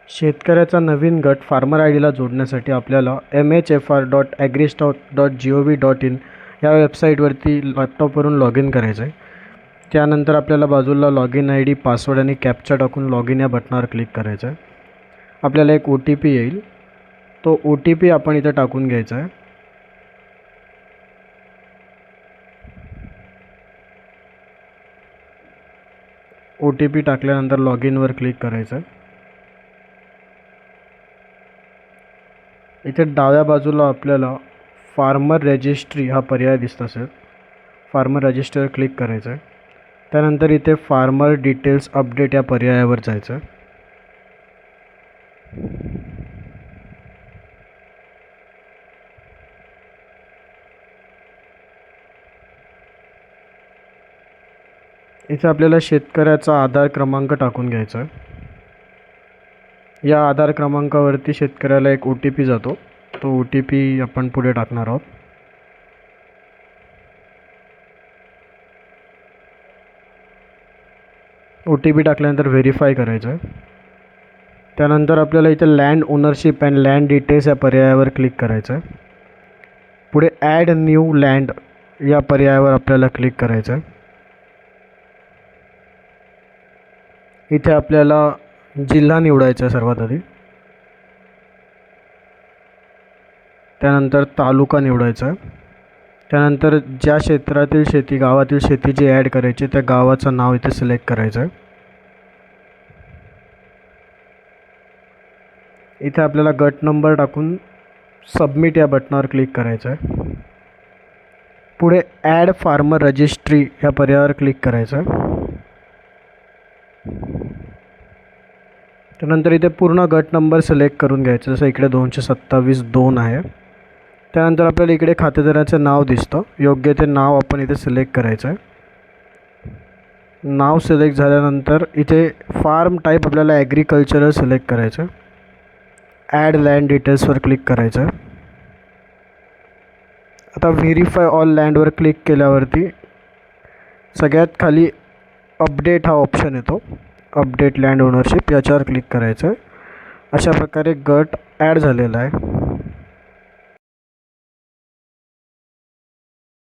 शेतकऱ्याचा नवीन गट farmer I डीला जोडण्यासाठी आपल्याला mhfr.agristock.gov.in या वेबसाईटवरती लॅपटॉपवरून लॉग इन करायचं आहे. त्यानंतर आपल्याला बाजूला log in I D, password आणि कॅप्चा टाकून लॉग इन या बटनावर क्लिक करायचं आहे. आपल्याला एक OTP येईल. तो OTP आपण इथे टाकून घ्यायचा आहे. OTP टाकल्यानंतर लॉग इनवर क्लिक करायचं आहे. इथे डाव्या बाजूला आपल्याला फार्मर रजिस्ट्री हा पर्याय दिसत असेल. फार्मर रजिस्टरवर क्लिक करायचं आहे. त्यानंतर इथे फार्मर डिटेल्स अपडेट या पर्यायावर जायचं आहे. इथे आपल्याला शेतकऱ्याचा आधार क्रमांक टाकून घ्यायचा आहे. या आधार क्रमांकावरती शेतकऱ्याला एक OTP जातो. तो OTP आपण पुढे टाकणार आहोत. OTP टाकल्यानंतर व्हेरीफाय करायचं आहे. त्यानंतर आपल्याला इथे land ownership and land details या पर्यायावर क्लिक करायचं आहे. पुढे ॲड न्यू लँड या पर्यायावर आपल्याला क्लिक करायचं आहे. इथे आपल्याला जिल्हा निवडायचा आहे सर्वात आधी. त्यानंतर तालुका निवडायचा आहे. त्यानंतर ज्या क्षेत्रातील शेती, गावातील शेती जी ॲड करायची त्या गावाचं नाव इथे सिलेक्ट करायचं आहे. इथे आपल्याला गट नंबर टाकून सबमिट या बटनावर क्लिक करायचं आहे. पुढे ॲड फार्मर रजिस्ट्री या पर्यायावर क्लिक करायचं आहे. त्यानंतर इथे पूर्ण गट नंबर सिलेक्ट करून घ्यायचं, जसं इकडे 227-2 आहे. त्यानंतर आपल्याला इकडे खातेदाराचं नाव दिसतं. योग्य ते नाव आपण इथे सिलेक्ट करायचं आहे. नाव सिलेक्ट झाल्यानंतर इथे फार्म टाईप आपल्याला ॲग्रिकल्चरल सिलेक्ट करायचं आहे. ॲड लँड डिटेल्सवर क्लिक करायचं आहे. आता व्हेरीफाय ऑल लँडवर क्लिक केल्यावरती सगळ्यात खाली अपडेट हा ऑप्शन येतो. अपडेट लँड ओनरशिप याच्यावर क्लिक करायचं आहे. अशा प्रकारे गट ॲड झालेला आहे.